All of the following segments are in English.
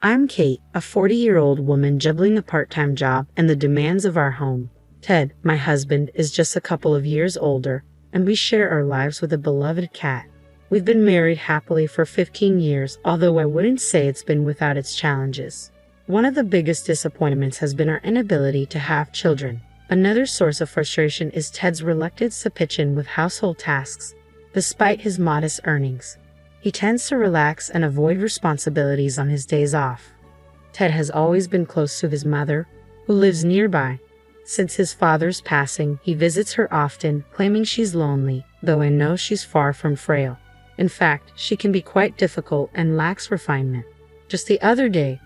I'm Kate, a 40-year-old woman juggling a part-time job and the demands of our home. Ted, my husband, is just a couple of years older, and we share our lives with a beloved cat. We've been married happily for 15 years, although I wouldn't say it's been without its challenges. One of the biggest disappointments has been our inability to have children. Another source of frustration is Ted's reluctance to pitch in with household tasks, despite his modest earnings. He tends to relax and avoid responsibilities on his days off. Ted has always been close to his mother, who lives nearby. Since his father's passing, he visits her often, claiming she's lonely, though I know she's far from frail. In fact, she can be quite difficult and lacks refinement. Just the other day,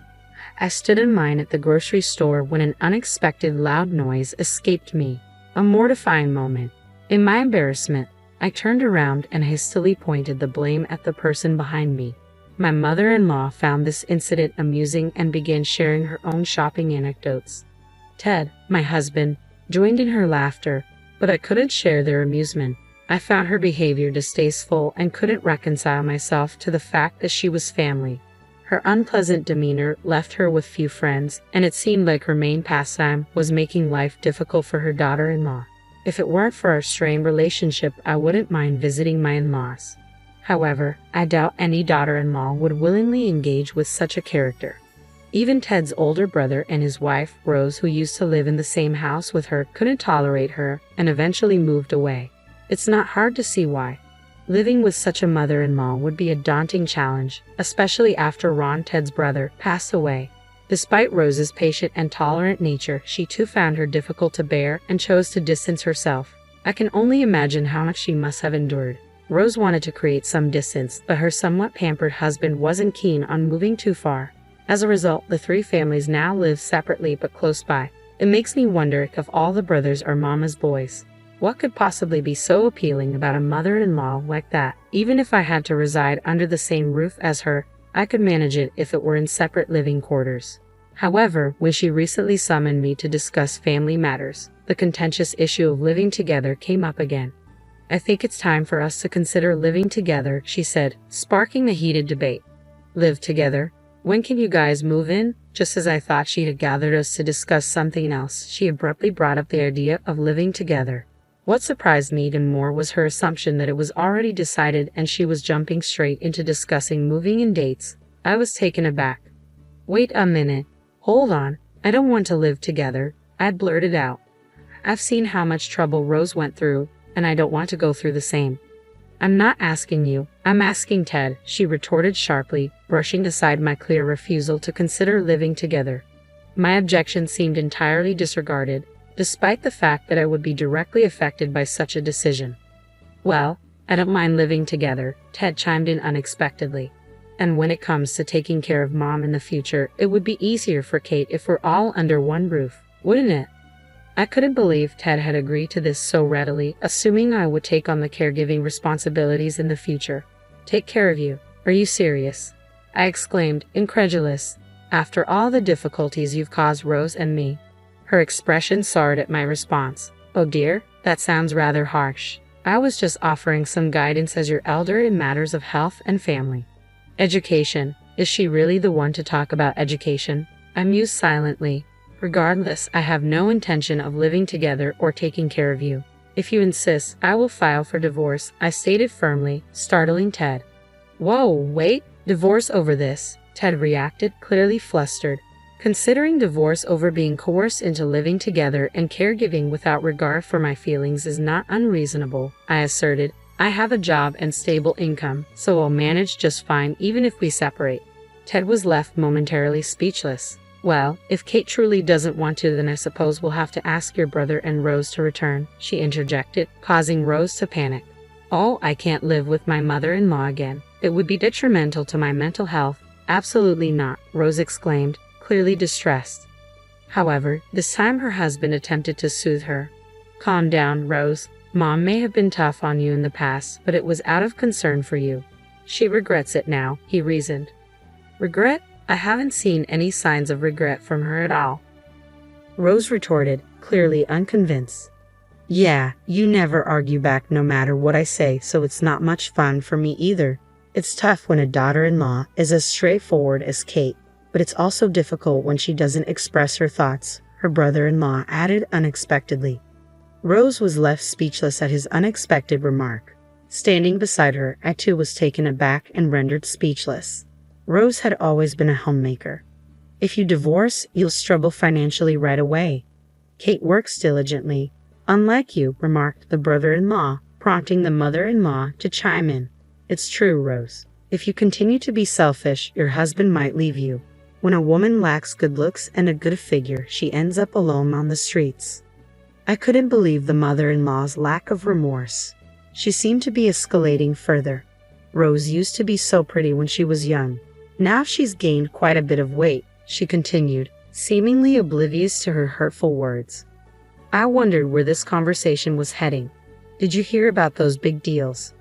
I stood in line at the grocery store when an unexpected loud noise escaped me. A mortifying moment. In my embarrassment, I turned around and hastily pointed the blame at the person behind me. My mother-in-law found this incident amusing and began sharing her own shopping anecdotes. Ted, my husband, joined in her laughter, but I couldn't share their amusement. I found her behavior distasteful and couldn't reconcile myself to the fact that she was family. Her unpleasant demeanor left her with few friends, and it seemed like her main pastime was making life difficult for her daughter-in-law. If it weren't for our strained relationship, I wouldn't mind visiting my in-laws. However, I doubt any daughter-in-law would willingly engage with such a character. Even Ted's older brother and his wife, Rose, who used to live in the same house with her, couldn't tolerate her and eventually moved away. It's not hard to see why. Living with such a mother-in-law would be a daunting challenge, especially after Ron, Ted's brother, passed away. Despite Rose's patient and tolerant nature, she too found her difficult to bear and chose to distance herself. I can only imagine how much she must have endured. Rose wanted to create some distance, but her somewhat pampered husband wasn't keen on moving too far. As a result, the three families now live separately but close by. It makes me wonder if all the brothers are Mama's boys. What could possibly be so appealing about a mother-in-law like that? Even if I had to reside under the same roof as her, I could manage it if it were in separate living quarters. However, when she recently summoned me to discuss family matters, the contentious issue of living together came up again. I think it's time for us to consider living together, she said, sparking a heated debate. Live together? When can you guys move in? Just as I thought she had gathered us to discuss something else, she abruptly brought up the idea of living together. What surprised me even more was her assumption that it was already decided and she was jumping straight into discussing moving and dates. I was taken aback. Wait a minute. Hold on. I don't want to live together, I blurted out. I've seen how much trouble Rose went through, and I don't want to go through the same. I'm not asking you, I'm asking Ted, she retorted sharply, brushing aside my clear refusal to consider living together. My objection seemed entirely disregarded, despite the fact that I would be directly affected by such a decision. Well, I don't mind living together, Ted chimed in unexpectedly. And when it comes to taking care of Mom in the future, it would be easier for Kate if we're all under one roof, wouldn't it? I couldn't believe Ted had agreed to this so readily, assuming I would take on the caregiving responsibilities in the future. Take care of you? Are you serious? I exclaimed, incredulous. After all the difficulties you've caused Rose and me. Her expression soured at my response. Oh dear, that sounds rather harsh. I was just offering some guidance as your elder in matters of health and family. Education. Is she really the one to talk about education? I mused silently. Regardless, I have no intention of living together or taking care of you. If you insist, I will file for divorce, I stated firmly, startling Ted. Whoa, wait, divorce over this? Ted reacted, clearly flustered. Considering divorce over being coerced into living together and caregiving without regard for my feelings is not unreasonable, I asserted. I have a job and stable income, so I'll manage just fine even if we separate. Ted was left momentarily speechless. Well, if Kate truly doesn't want to, then I suppose we'll have to ask your brother and Rose to return, she interjected, causing Rose to panic. Oh, I can't live with my mother-in-law again. It would be detrimental to my mental health. Absolutely not, Rose exclaimed, clearly distressed. However, this time her husband attempted to soothe her. Calm down, Rose. Mom may have been tough on you in the past, but it was out of concern for you. She regrets it now, he reasoned. Regret? I haven't seen any signs of regret from her at all. Rose retorted, clearly unconvinced. Yeah, you never argue back no matter what I say, so it's not much fun for me either. It's tough when a daughter-in-law is as straightforward as Kate. but it's also difficult when she doesn't express her thoughts," her brother-in-law added unexpectedly. Rose was left speechless at his unexpected remark. Standing beside her, I too was taken aback and rendered speechless. Rose had always been a homemaker. "If you divorce, you'll struggle financially right away. Kate works diligently, unlike you," remarked the brother-in-law, prompting the mother-in-law to chime in. "It's true, Rose. If you continue to be selfish, your husband might leave you. When a woman lacks good looks and a good figure, she ends up alone on the streets." I couldn't believe the mother-in-law's lack of remorse. She seemed to be escalating further. "Rose used to be so pretty when she was young. Now she's gained quite a bit of weight," she continued, seemingly oblivious to her hurtful words. I wondered where this conversation was heading. "Did you hear about those big deals?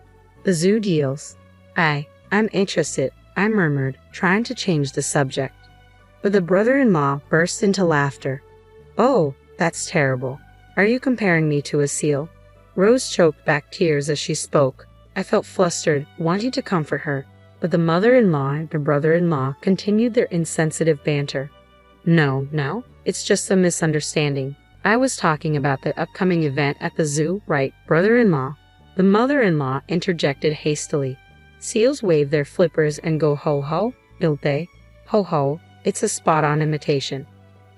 The zoo deals?" I'm interested," I murmured, trying to change the subject. But the brother-in-law burst into laughter. "Oh, that's terrible. Are you comparing me to a seal?" Rose choked back tears as she spoke. I felt flustered, wanting to comfort her, but the mother-in-law and the brother-in-law continued their insensitive banter. No, it's just a misunderstanding. I was talking about the upcoming event at the zoo, right, brother-in-law?" The mother-in-law interjected hastily. "Seals wave their flippers and go ho-ho, don't they? Ho-ho, it's a spot-on imitation."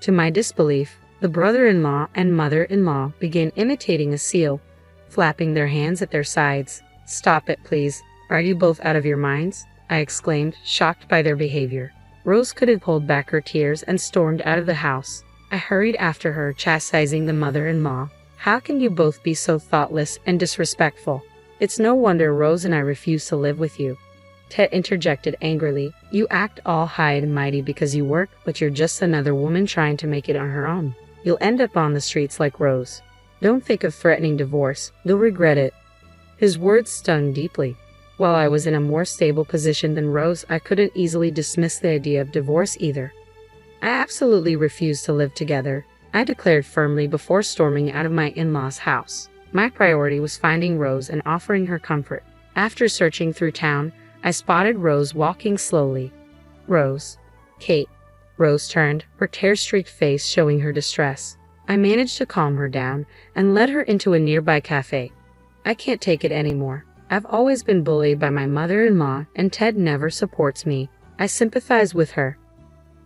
To my disbelief, the brother-in-law and mother-in-law began imitating a seal, flapping their hands at their sides. "Stop it, please. Are you both out of your minds?" I exclaimed, shocked by their behavior. Rose couldn't hold back her tears and stormed out of the house. I hurried after her, chastising the mother-in-law. "How can you both be so thoughtless and disrespectful? It's no wonder Rose and I refuse to live with you." Ted interjected angrily. "You act all high and mighty because you work, but you're just another woman trying to make it on her own. You'll end up on the streets like Rose. Don't think of threatening divorce. You'll regret it." His words stung deeply. While I was in a more stable position than Rose, I couldn't easily dismiss the idea of divorce either. "I absolutely refuse to live together," I declared firmly before storming out of my in-laws' house. My priority was finding Rose and offering her comfort. After searching through town, I spotted Rose walking slowly. "Rose. Kate." Rose turned, her tear-streaked face showing her distress. I managed to calm her down and led her into a nearby cafe. "I can't take it anymore. I've always been bullied by my mother-in-law, and Ted never supports me." I sympathized with her.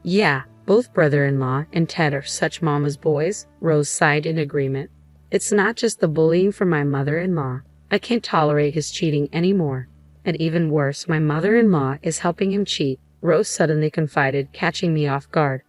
"Yeah, both brother-in-law and Ted are such mama's boys," Rose sighed in agreement. "It's not just the bullying from my mother-in-law. I can't tolerate his cheating anymore. And even worse, my mother-in-law is helping him cheat," Rose suddenly confided, catching me off guard.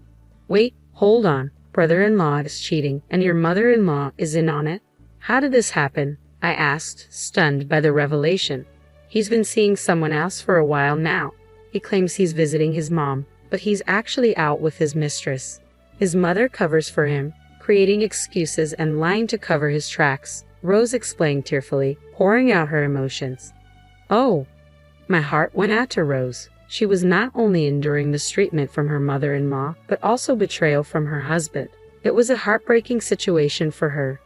"Wait, hold on. Brother-in-law is cheating, and your mother-in-law is in on it? How did this happen?" I asked, stunned by the revelation. "He's been seeing someone else for a while now. He claims he's visiting his mom, but he's actually out with his mistress. His mother covers for him, creating excuses and lying to cover his tracks," Rose explained tearfully, pouring out her emotions. "Oh." My heart went out to Rose. She was not only enduring mistreatment from her mother-in-law, but also betrayal from her husband. It was a heartbreaking situation for her.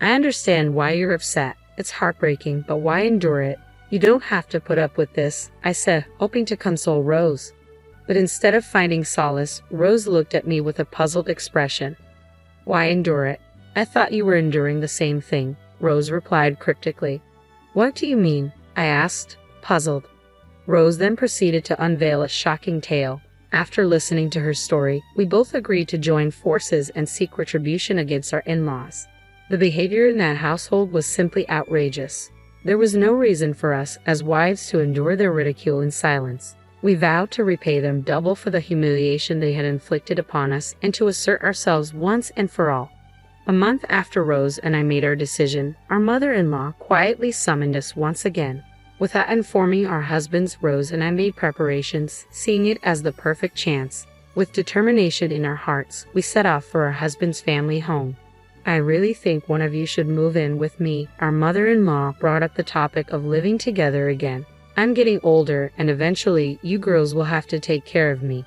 "I understand why you're upset. It's heartbreaking, but why endure it? You don't have to put up with this," I said, hoping to console Rose. But instead of finding solace, Rose looked at me with a puzzled expression. "Why endure it? I thought you were enduring the same thing," Rose replied cryptically. "What do you mean?" I asked, puzzled. Rose then proceeded to unveil a shocking tale. After listening to her story, we both agreed to join forces and seek retribution against our in-laws. The behavior in that household was simply outrageous. There was no reason for us, as wives, to endure their ridicule in silence. We vowed to repay them double for the humiliation they had inflicted upon us and to assert ourselves once and for all. A month after Rose and I made our decision, our mother-in-law quietly summoned us once again. Without informing our husbands, Rose and I made preparations, seeing it as the perfect chance. With determination in our hearts, we set off for our husband's family home. "I really think one of you should move in with me." Our mother-in-law brought up the topic of living together again. "I'm getting older, and eventually you girls will have to take care of me."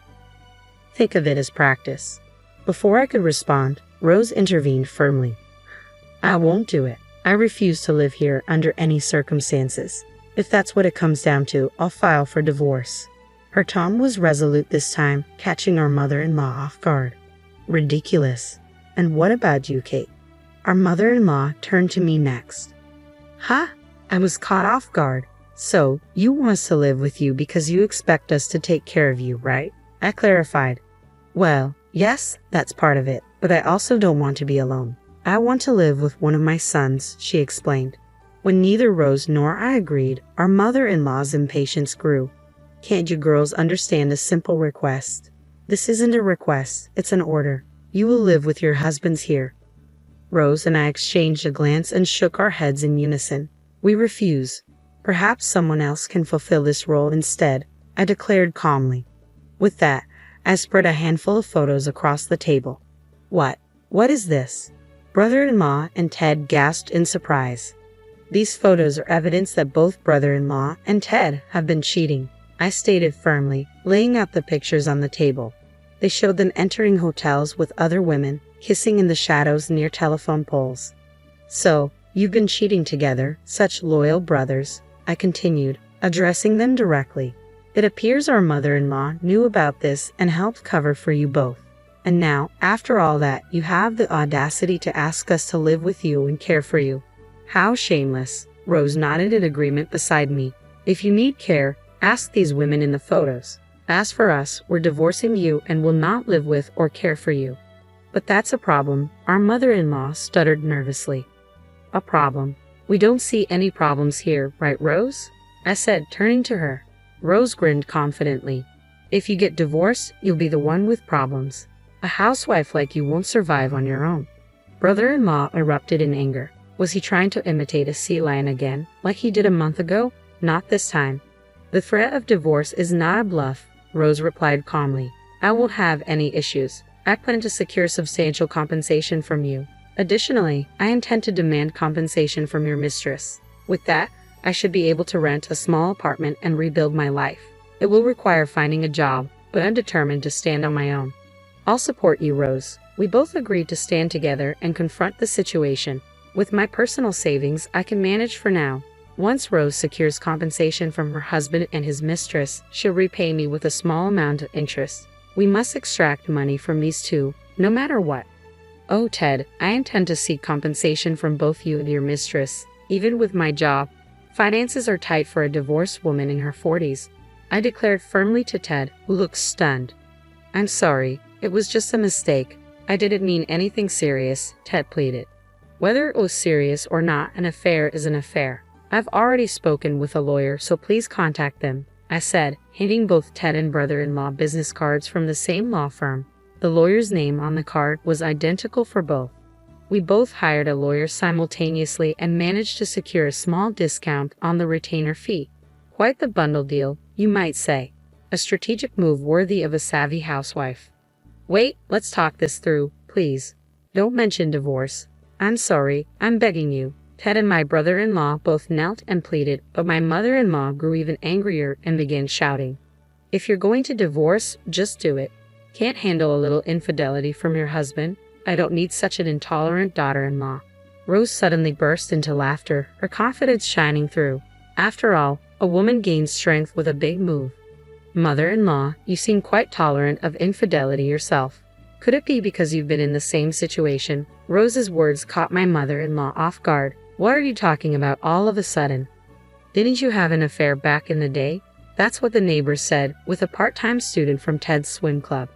Think of it as practice. Before I could respond, Rose intervened firmly. "I won't do it. I refuse to live here under any circumstances. If that's what it comes down to, I'll file for divorce." Her tone was resolute this time, catching our mother-in-law off guard. Ridiculous. And what about you, Kate? Our mother-in-law turned to me next. Huh? I was caught off guard. So, you want us to live with you because you expect us to take care of you, right? I clarified. Well, yes, that's part of it, but I also don't want to be alone. I want to live with one of my sons, she explained. When neither Rose nor I agreed, our mother-in-law's impatience grew. Can't you girls understand a simple request? This isn't a request, it's an order. You will live with your husbands here. Rose and I exchanged a glance and shook our heads in unison. We refuse. Perhaps someone else can fulfill this role instead, I declared calmly. With that, I spread a handful of photos across the table. What is this? Brother-in-law and Ted gasped in surprise. These photos are evidence that both brother-in-law and Ted have been cheating, I stated firmly, laying out the pictures on the table. They showed them entering hotels with other women, kissing in the shadows near telephone poles. So, you've been cheating together, such loyal brothers, I continued, addressing them directly. It appears our mother-in-law knew about this and helped cover for you both. And now, after all that, you have the audacity to ask us to live with you and care for you. How shameless. Rose nodded in agreement beside me. If you need care, ask these women in the photos. As for us, we're divorcing you and will not live with or care for you. But that's a problem, our mother-in-law stuttered nervously. A problem? We don't see any problems here, right, Rose? I said, turning to her. Rose grinned confidently. If you get divorced, you'll be the one with problems. A housewife like you won't survive on your own. Brother-in-law erupted in anger. Was he trying to imitate a sea lion again, like he did a month ago? Not this time. The threat of divorce is not a bluff, Rose replied calmly. I won't have any issues. I plan to secure substantial compensation from you. Additionally, I intend to demand compensation from your mistress. With that, I should be able to rent a small apartment and rebuild my life. It will require finding a job, but I'm determined to stand on my own. I'll support you, Rose. We both agreed to stand together and confront the situation. With my personal savings, I can manage for now. Once Rose secures compensation from her husband and his mistress, she'll repay me with a small amount of interest. We must extract money from these two, no matter what. Oh, Ted, I intend to seek compensation from both you and your mistress, even with my job. Finances are tight for a divorced woman in her 40s, I declared firmly to Ted, who looked stunned. I'm sorry, it was just a mistake. I didn't mean anything serious, Ted pleaded. Whether it was serious or not, an affair is an affair. I've already spoken with a lawyer, so please contact them, I said, handing both Ted and brother-in-law business cards from the same law firm. The lawyer's name on the card was identical for both. We both hired a lawyer simultaneously and managed to secure a small discount on the retainer fee. Quite the bundle deal, you might say. A strategic move worthy of a savvy housewife. Wait, let's talk this through, please. Don't mention divorce. I'm sorry, I'm begging you. Ted and my brother-in-law both knelt and pleaded, but my mother-in-law grew even angrier and began shouting. If you're going to divorce, just do it. Can't handle a little infidelity from your husband? I don't need such an intolerant daughter-in-law. Rose suddenly burst into laughter, her confidence shining through. After all, a woman gains strength with a big move. Mother-in-law, you seem quite tolerant of infidelity yourself. Could it be because you've been in the same situation? Rose's words caught my mother-in-law off guard. What are you talking about all of a sudden? Didn't you have an affair back in the day? That's what the neighbors said, with a part-time student from Ted's swim club.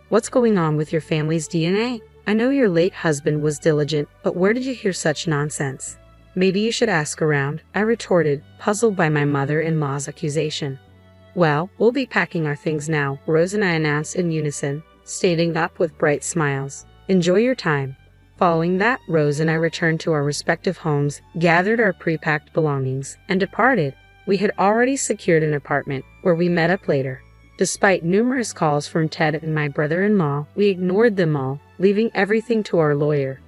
What's going on with your family's DNA? I know your late husband was diligent, but where did you hear such nonsense? Maybe you should ask around, I retorted, puzzled by my mother-in-law's accusation. Well, we'll be packing our things now, Rose and I announced in unison, stating that with bright smiles. Enjoy your time. Following that, Rose and I returned to our respective homes, gathered our pre-packed belongings, and departed. We had already secured an apartment, where we met up later. Despite numerous calls from Ted and my brother-in-law, we ignored them all, leaving everything to our lawyer.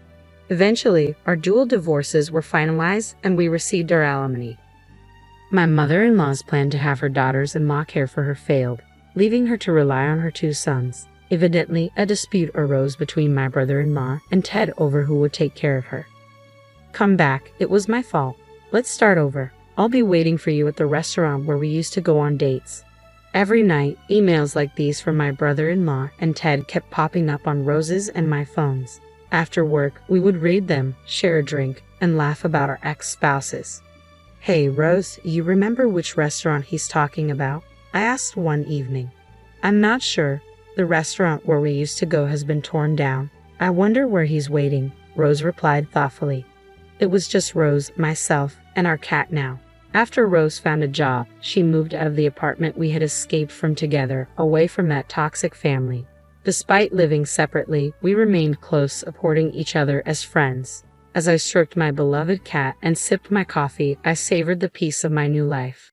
Eventually, our dual divorces were finalized and we received our alimony. My mother-in-law's plan to have her daughters-in-law care for her failed, leaving her to rely on her two sons. Evidently, a dispute arose between my brother-in-law and Ted over who would take care of her. Come back, it was my fault. Let's start over. I'll be waiting for you at the restaurant where we used to go on dates. Every night, emails like these from my brother-in-law and Ted kept popping up on Rose's and my phones. After work, we would read them, share a drink, and laugh about our ex-spouses. "Hey, Rose, you remember which restaurant he's talking about?" I asked one evening. "I'm not sure. The restaurant where we used to go has been torn down. I wonder where he's waiting," Rose replied thoughtfully. It was just Rose, myself, and our cat now. After Rose found a job, she moved out of the apartment we had escaped from together, away from that toxic family. Despite living separately, we remained close, supporting each other as friends. As I stroked my beloved cat and sipped my coffee, I savored the peace of my new life.